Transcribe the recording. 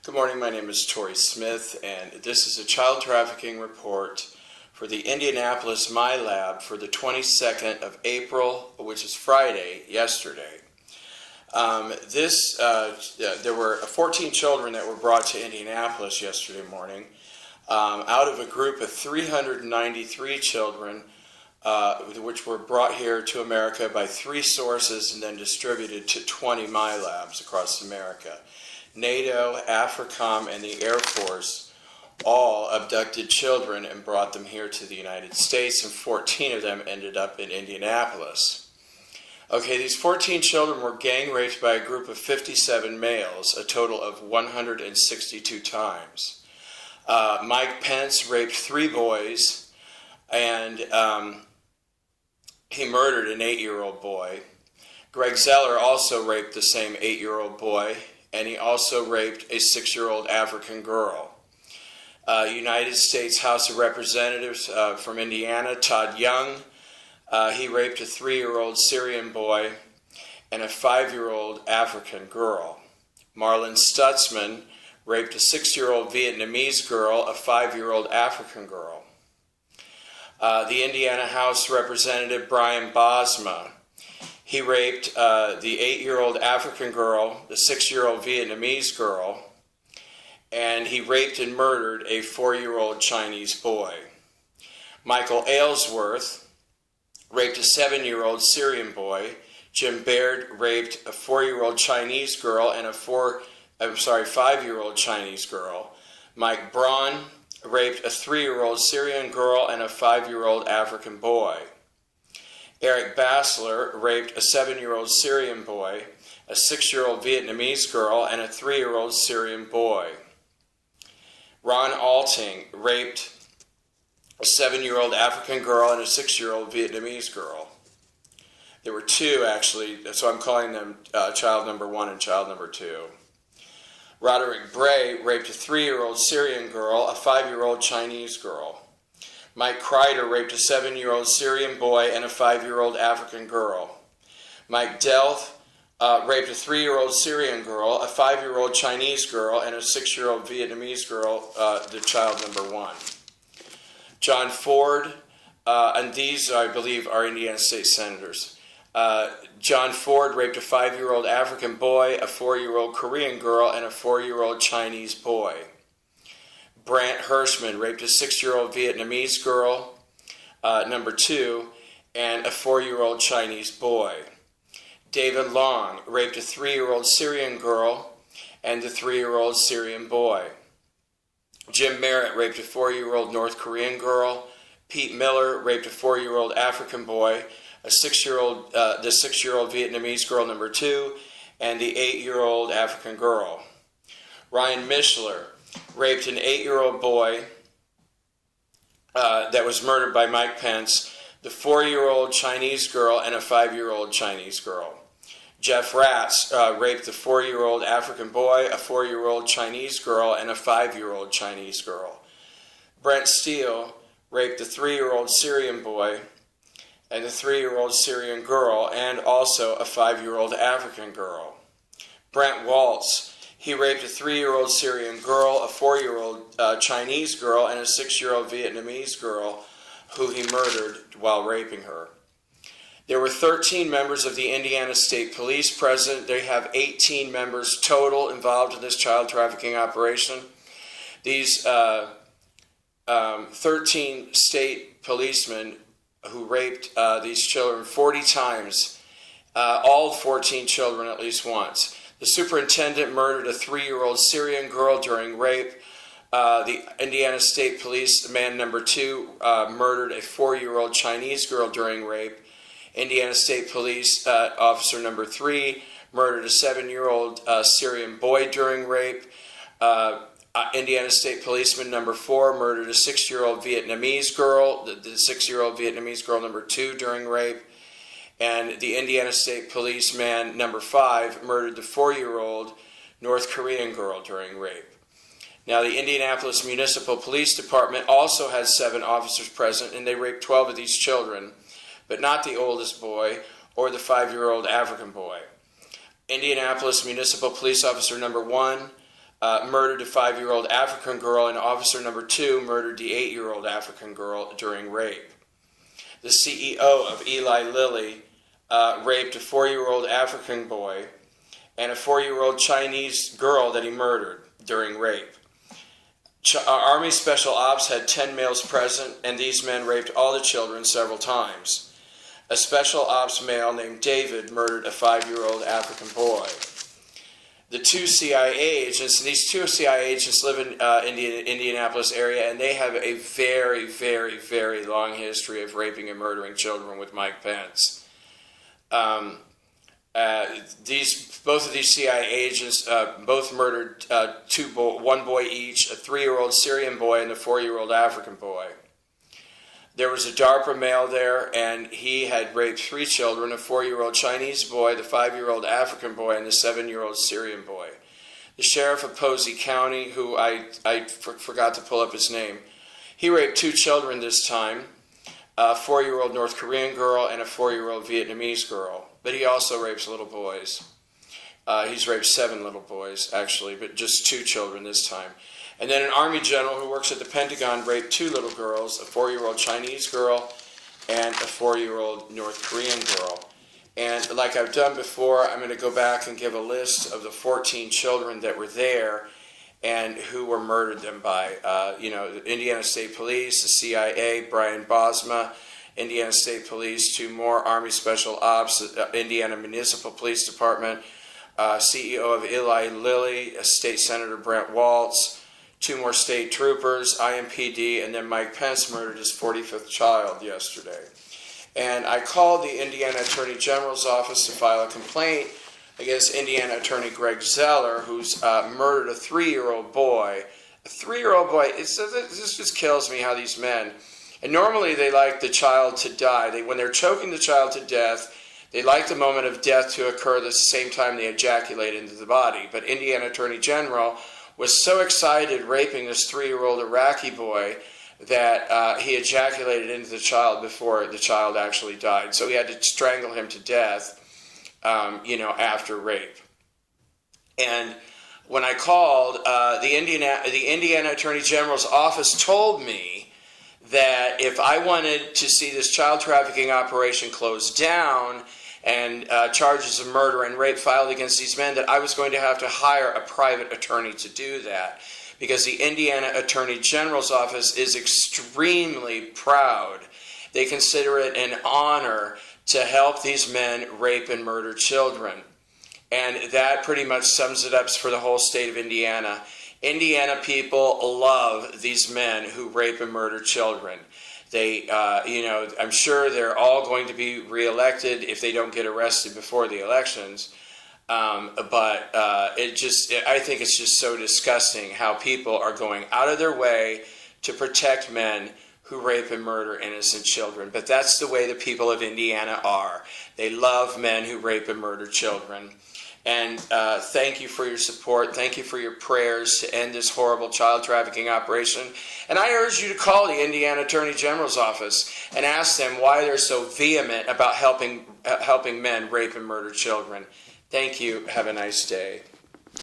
Good morning, my name is Tori Smith, and this is a child trafficking report for the Indianapolis MILAB for the 22nd of April, which is Friday, yesterday. There were 14 children that were brought to Indianapolis yesterday morning out of a group of 393 children which were brought here to America by 3 sources and then distributed to 20 MILABs across America. NATO, AFRICOM, and the Air Force all abducted children and brought them here to the United States, and 14 of them ended up in Indianapolis. Okay, these 14 children were gang raped by a group of 57 males, a total of 162 times. Mike Pence raped 3 boys, and he murdered an 8-year-old boy. Greg Zoeller also raped the same 8-year-old boy, and he also raped a 6-year-old African girl. United States House of Representatives from Indiana, Todd Young, he raped a 3-year-old Syrian boy and a 5-year-old African girl. Marlin Stutzman raped a 6-year-old Vietnamese girl, a 5-year-old African girl. The Indiana House Representative Brian Bosma, he raped the 8-year-old African girl, the 6-year-old Vietnamese girl, and he raped and murdered a 4-year-old Chinese boy. Michael Alyesworth raped a 7-year-old Syrian boy. Jim Baird raped a 4-year-old Chinese girl and a 5-year-old Chinese girl. Mike Braun raped a 3-year-old Syrian girl and a 5-year-old African boy. Eric Bassler raped a 7-year-old Syrian boy, a 6-year-old Vietnamese girl, and a 3-year-old Syrian boy. Ron Alting raped a 7-year-old African girl and a 6-year-old Vietnamese girl. There were 2, actually, so I'm calling them child number 1 and child number 2. Roderick Bray raped a 3-year-old Syrian girl, a 5-year-old Chinese girl. Mike Kreider raped a 7-year-old Syrian boy and a 5-year-old African girl. Mike Delth raped a 3-year-old Syrian girl, a 5-year-old Chinese girl, and a 6-year-old Vietnamese girl, the child number 1. John Ford, and these, I believe, are Indiana State Senators. John Ford raped a 5-year-old African boy, a 4-year-old Korean girl, and a 4-year-old Chinese boy. Brant Hirschman raped a 6-year-old Vietnamese girl, number 2, and a 4-year-old Chinese boy. David Long raped a 3-year-old Syrian girl and a 3-year-old Syrian boy. Jim Merritt raped a 4-year-old North Korean girl. Pete Miller raped a 4-year-old African boy, the 6-year-old Vietnamese girl, number 2, and the 8-year-old African girl. Ryan Mishler raped an 8-year-old boy that was murdered by Mike Pence, the 4-year-old Chinese girl, and a 5-year-old Chinese girl. Jeff Ratz raped the 4-year-old African boy, a 4-year-old Chinese girl, and a 5-year-old Chinese girl. Brent Steele raped the 3-year-old Syrian boy and the 3-year-old Syrian girl, and also a 5-year-old African girl. Brent Waltz, he raped a 3-year-old Syrian girl, a 4-year-old Chinese girl, and a 6-year-old Vietnamese girl who he murdered while raping her. There were 13 members of the Indiana State Police present. They have 18 members total involved in this child trafficking operation. These 13 state policemen who raped these children 40 times, all 14 children at least once. The superintendent murdered a 3-year-old Syrian girl during rape. The Indiana State Police man number 2 murdered a 4-year-old Chinese girl during rape. Indiana State Police officer number 3 murdered a 7-year-old Syrian boy during rape. Indiana State Policeman number 4 murdered a 6-year-old Vietnamese girl, the 6-year-old Vietnamese girl number 2 during rape. And the Indiana State Policeman number 5 murdered the 4-year-old North Korean girl during rape. Now, the Indianapolis Municipal Police Department also has 7 officers present, and they raped 12 of these children, but not the oldest boy or the 5-year-old African boy. Indianapolis Municipal Police Officer number 1 murdered a 5-year-old African girl, and officer number 2 murdered the 8-year-old African girl during rape. The CEO of Eli Lilly raped a 4-year-old African boy and a 4-year-old Chinese girl that he murdered during rape. Army Special Ops had 10 males present, and these men raped all the children several times. A Special Ops male named David murdered a 5-year-old African boy. The 2 CIA agents, and these 2 CIA agents live in Indianapolis area, and they have a very, very, very long history of raping and murdering children with Mike Pence. Both of these CIA agents both murdered one boy each, a 3-year-old Syrian boy and a 4-year-old African boy. There was a DARPA male there, and he had raped 3 children, a 4-year-old Chinese boy, the 5-year-old African boy, and the 7-year-old Syrian boy. The sheriff of Posey County, who I forgot to pull up his name, he raped 2 children this time, a 4-year-old North Korean girl and a 4-year-old Vietnamese girl. But he also rapes little boys. He's raped 7 little boys, actually, but just 2 children this time. And then an Army general who works at the Pentagon raped 2 little girls, a 4-year-old Chinese girl and a 4-year-old North Korean girl. And like I've done before, I'm going to go back and give a list of the 14 children that were there and who were murdered them by, the Indiana State Police, the CIA, Brian Bosma, Indiana State Police, 2 more Army Special Ops, Indiana Municipal Police Department, CEO of Eli Lilly, State Senator Brent Waltz, 2 more state troopers, IMPD, and then Mike Pence murdered his 45th child yesterday. And I called the Indiana Attorney General's office to file a complaint against Indiana Attorney Greg Zoeller, who's murdered a 3-year-old boy. A 3-year-old boy, this just kills me how these men, and normally they like the child to die. When they're choking the child to death, they like the moment of death to occur at the same time they ejaculate into the body. But Indiana Attorney General was so excited raping this 3-year-old Iraqi boy that he ejaculated into the child before the child actually died. So he had to strangle him to death, after rape. And when I called, the Indiana Attorney General's office told me that if I wanted to see this child trafficking operation closed down and charges of murder and rape filed against these men, that I was going to have to hire a private attorney to do that, because the Indiana Attorney General's office is extremely proud. They consider it an honor to help these men rape and murder children. And that pretty much sums it up for the whole state of Indiana. Indiana people love these men who rape and murder children. They, I'm sure they're all going to be reelected if they don't get arrested before the elections. But I think it's just so disgusting how people are going out of their way to protect men who rape and murder innocent children. But that's the way the people of Indiana are. They love men who rape and murder children. And thank you for your support. Thank you for your prayers to end this horrible child trafficking operation. And I urge you to call the Indiana Attorney General's office and ask them why they're so vehement about helping men rape and murder children. Thank you. Have a nice day.